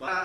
12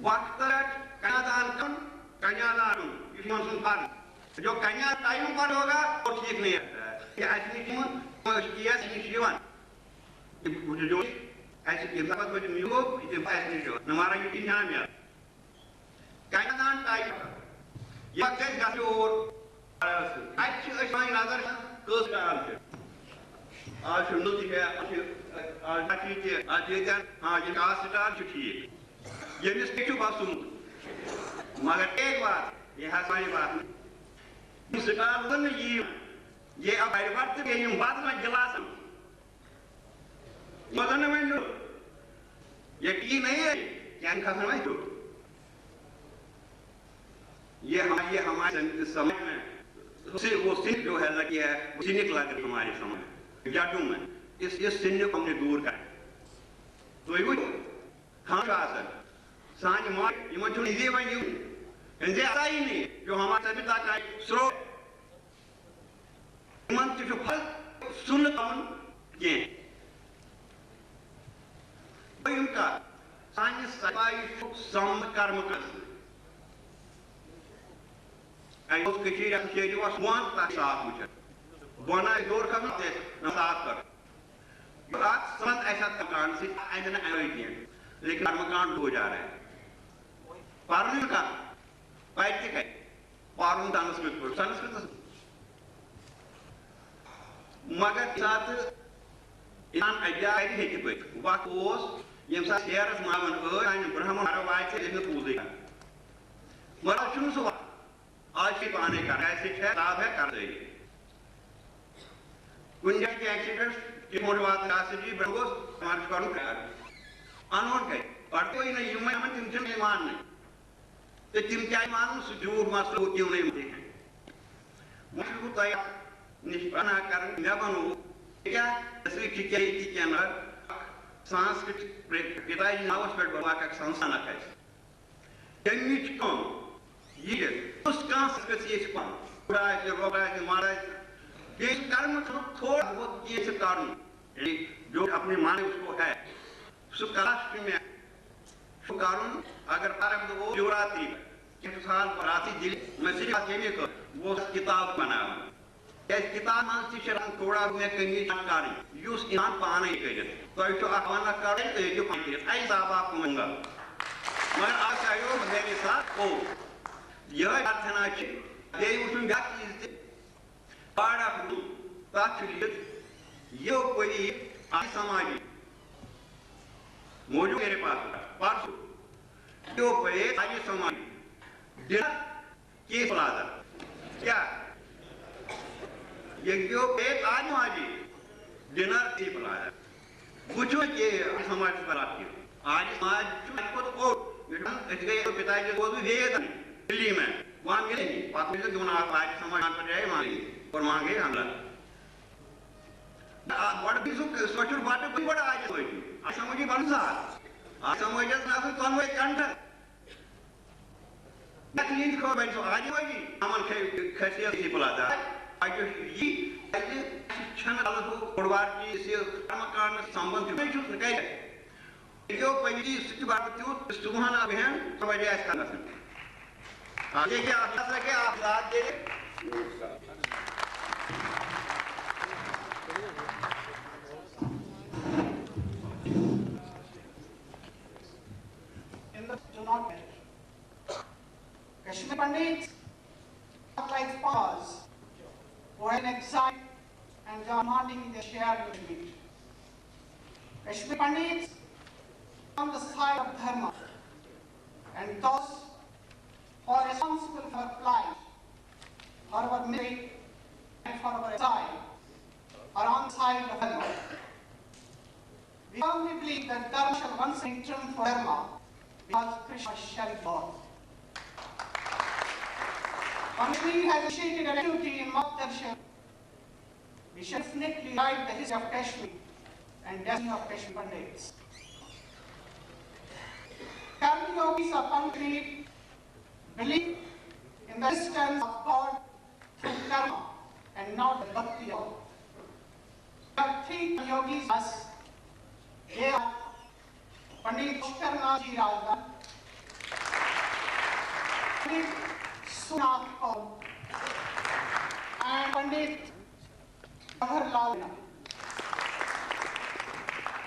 وقت کنیادان کن کنیادان یہ سن پر جو کنیا ٹائم پر ہوگا وہ ٹھیک نہیں رہتا ہے کہ ایسی نہیں جو ایسی ضبط کو نہیں ہو ایسی نہیں ہو ہمارا یہ دھیان ہے کنیادان ٹائم یہ وقت گھر اور اچھی اشمائی نظر کس ٹائم سے آج نوتی ہے آج ٹھیک ہے آج یہ کہاں ہاں یہ کہاں سٹار چھو ٹھیک یہ مس کچھو بات سنو مگر ایک بات یہ ہماری بات نہیں سٹار ون یہ اب آئی وقت کے یہ بات میں گلاس مدن میں جو یہ ٹی نہیں ہے کیا ان کا سمجھ دو یہ ہمارے سمجھ میں وہ سن جو ہے لگی ہے وہ سنک لگ رہی ہماری سمجھ جاٹوں میں اس سن کو ہم نے دور کریں تو یہ خان کا اثر سانج مار یہ من چھوڑ یہ بن یہ ایسا ہی نہیں جو ہمارے سبھی تک آئی سرو من چھو پھل سن کون کیں وہ ان کا سانج سبائی سم کرم کرس I was getting a shade was one class officer. Bona door comes this, no after. You ask some as a country and an Arabian. Like Ramakan to Jare. Parnuka, Paiti, Parun Sanskrit, Sanskrit. Magat is an idea I hate it. What was Yamsa here as Maman and Brahman Arawai in the Puzi. What I choose what? آج کی پانے کا ایسی خطاب ہے کر دے گی کنجر کی ایکسیڈنٹ کی موٹوات کاسی جی برگوز سمارش کروں کر انہوں کہے اور کوئی نہیں یوں میں ہمیں تم سے ایمان نہیں تو تم کیا ایمان سجور مسئلہ کیوں نہیں ملتے ہیں مسئلہ کو تایا نشپنا کرن میں بنو کیا اصلی کی کینر سانس کی پیدائی ناوش پر بلوا کا سانسانا کہے جنگیچ کون یہ اس کانس کسی اس پان بڑھائی سے روبائی سے مارائی سے یہ کرم تھوڑا بہت یہ سے کارن جو اپنے مانے اس کو ہے اس کلاشت میں اس کارن اگر پارک دو جوراتی کس سال پراتی جل میں صرف بات یہ کہ وہ کتاب بنا اس کتاب مانسی شرم تھوڑا میں کہیں جانکاری یہ اس انسان پانا ہی کہے تو اس کو اخوانا کرے تو یہ جو پانی ہے ایسا آپ کو منگا مگر آج چاہیے میرے ساتھ ہو یہ ارتھنا چھ یہ اسم بیاک چیز تھی پاڑا پھو تاچھلیت یہ کوئی آئی سماجی موجود میرے پاس پارسو یہ کوئی آئی سماجی ڈنر کی پلازا کیا یہ کوئی آئی سماجی ڈنر کی پلازا بچو یہ سماجی پر آتی ہے آج سماج کو تو کوٹ اس گئے تو پتائی جس کو بھی یہ نہیں دلی میں وہاں ملے نہیں بات میں سے کیوں نہ آپ آج سماجان پر جائے وہاں گئے اور وہاں گئے حملہ بڑا بھی سوچر بات کوئی بڑا آج سوئی آج سمجھی بڑھا آج سمجھی نہ کوئی کون وہ ایک کنٹر لیکن کو بھائی سو آج ہوئی عمل خیصیت اسی پلا دا آج یہ چھن اللہ کو پڑوار کی اسی کرمکان سمبند میں چھو سکے یہ پہلی سچ بات کیوں سبحانہ بہن سمجھے ایسا نہ سکتے آگے کیا آپ یاد رکھے آپ ذات دے Kashmir Pandits like Paz were in exile and demanding their share of the meat. Kashmir Pandits on the side of Dharma and those who are responsible for our plight, for our misery, and for our exile are on the side of Dharma. We firmly believe that Dharma shall once return for Dharma because Krishna shall be born. Kashmir has initiated an activity in mock darshan. We shall definitely write the history of Kashmir and destiny of Kashmir Pandits. Karmi yogis of Kashmir believe in the existence of God through karma and not the bhakti of God. There are three yogis as they are Pandit Pushkar Nath Ji Rajgan, Pandit Sunat Kaul and Pandit Jawaharlal Nehru.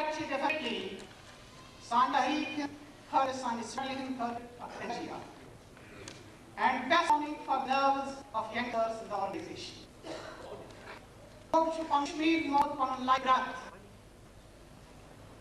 actually definitely Sandahik for Sandiswalian for Akhrajiya and best only for nerves of youngsters in the organization. Kashmir more on like that.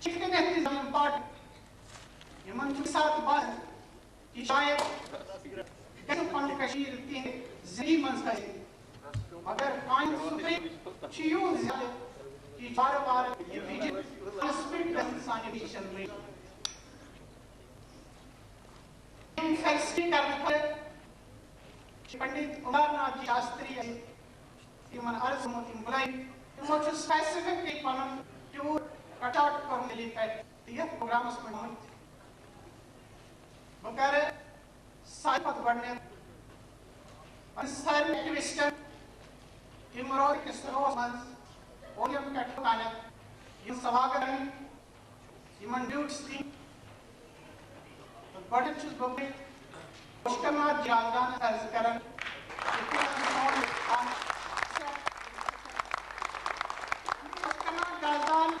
Chicken is important. You want to start the bus. You try it. Get up on the Kashmir thing. 3 months ago. Agar kind supreme, she uses it. She try about it. You visit. The spirit doesn't sanitation rate. In fasting, Pandit Umarnath Shastri, human also in blind. You want to specifically to cut out from the link the program is going Bukare Saipat Varne and Silent Activist Timor Kisros William Katkana in Savagaran Human Dudes Team the Budget is Bukit Pushkama Jaldan as Karan Pushkama Jaldan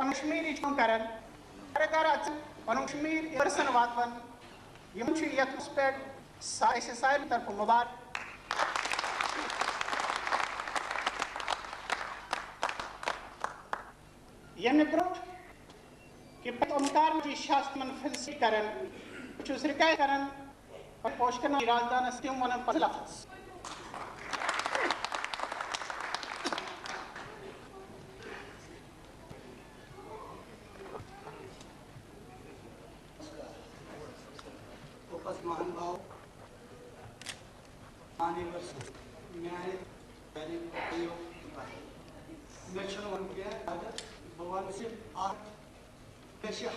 Kashmiri Chonkaran, Karakarat, Kashmir, Person Watman, Yumchi Yatusped, Sai Saitar Pumabar. Yennebrot, Kipet Omkar Shastman Filsi Karan, which was Rikai Karan, but Poshkana Razdana Stim one and Palafas.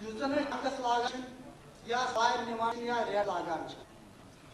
Yüzüne akıl lağın ya sahil niman ya real lağın.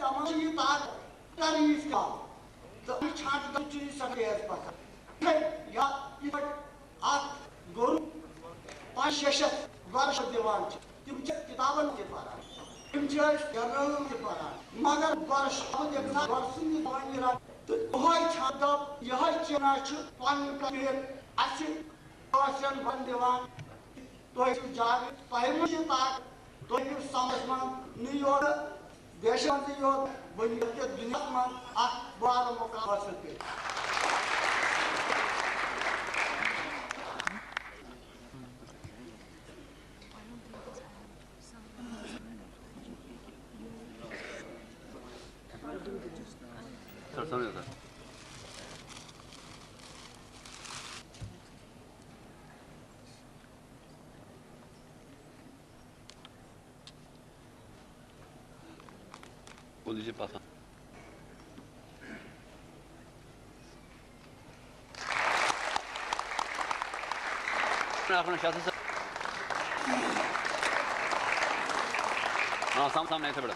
تمام یہ تار تعریف کا تو چھاٹ دم چیز سکیت پکا یا یہ آپ گرو پانچ ششت ورش دیوان تم کتابن کے پارا تم جرنل کے پارا مگر ورش دیکھنا ورسن دیوانی رات یہ چھاٹ دم یہ چنا پان کبیر اچھی پاسن بن دیوان تو اس جاگ پہلے یہ تار تو یہ سمجھ من نیور دیشان دیور بنی کے دنیا من اخ بار مقام حاصل کر سر سمجھ سر بول دیجیے پاسا اپنا شاہ سے ہاں سامنے ایسے بڑا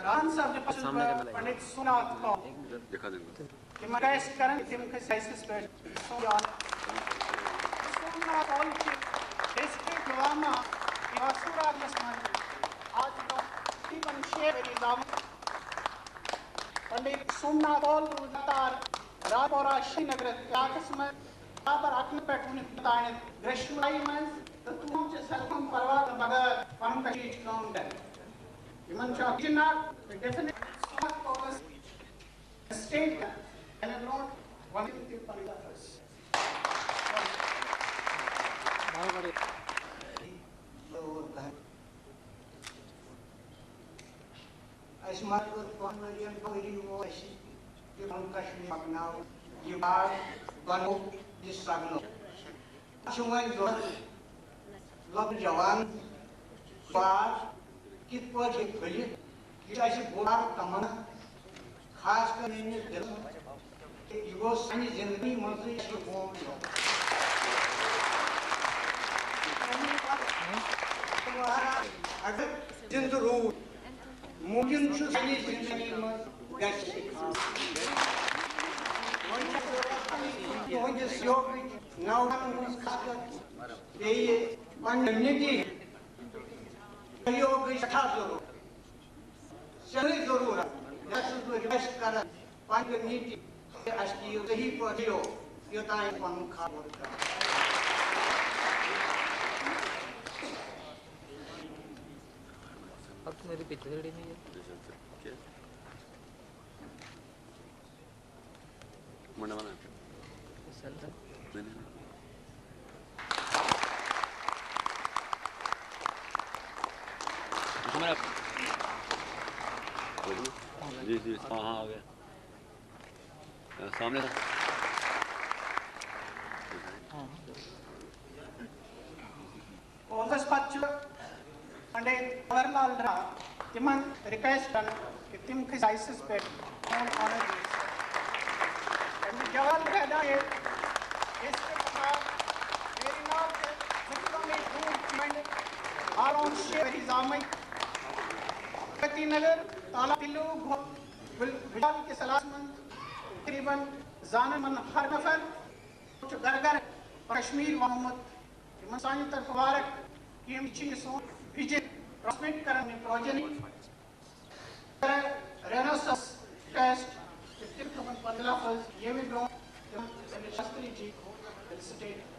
ران صاحب نے پنڈت سونات کو دکھا دیں گے کہ مگائش کرن تم کے سائسس پر سونات آل کی ڈسٹرکٹ نواما یاسورا مسمان آج کا تیبن شیوری دام پنڈت سونات آل روزتار راپورا شری نگر کلاکس میں پر اکن پیٹ انہیں بتائیں گرشمائی منز تم چے سرکم پرواد بغیر پن کشیش کام دیں Human Shah Jinnah, the definite smart focus, a state and not one of the politics. I smart with 1 million very voice, the Kashmir now, you are one of this struggle. Shuman love Jawan, Far. کت پاٹ ایک بھلی یہ ایسی بوڑا تمنا خاص کر انہیں دل کہ یہ وہ سانی زندگی منظری کی قوم اگر زند روح ممکن چھو سانی زندگی منظر گشت سکھان وہاں سیوگی ناوڑان منز خاصت یہ پانڈنیتی ہے یہ گئی سٹھا ضرور صحیح ضرور ہے جیسے تو ریویسٹ کر پانچ نیتی اشکی صحیح پڑھیو یہ تائیں پانوں خبر کر اب تو میری پچھلی گھڑی نہیں ہے منڈا بنا چلتا جی جی ہاں ہاں آ گیا سامنے Office Pachu Pandit Jawaharlal Nehru Timan request کہ تم کے سائسس پہ کون آنے دیس and Jawaharlal Nehru اس کے بعد میری نام کے ذکروں میں ڈھونڈ آرون شیوری زامی کتی نگر تالا پلو بلال کے سلاسمند تقریباً زانن من ہر نفر کچھ گرگر کشمیر محمد مسانی طرف وارک کیم چیزوں ویجن ٹرانسمٹ کرنے پروجنی رینوسس ٹیسٹ تقریباً 15 فز یہ بھی ڈرون شستری جی کو فیلسٹیٹ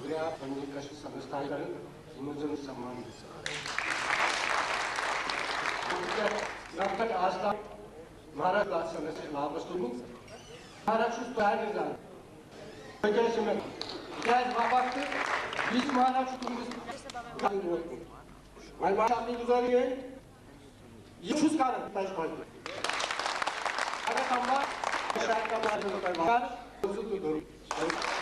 شکریہ پنجی کشم سمستان کریں منظم سمان نفتک آستا مہاراج بات سمجھ سے وابستہ ہوں مہاراج شوز پہر نظام بجائے سے میں کیا اس وقت 20 مہاراج شوز تم میں بات اپنی گزاری ہے یہ شوز کارن پیش پہنچ اگر ہم بات شاید کا مہاراج ہوتا ہے مہاراج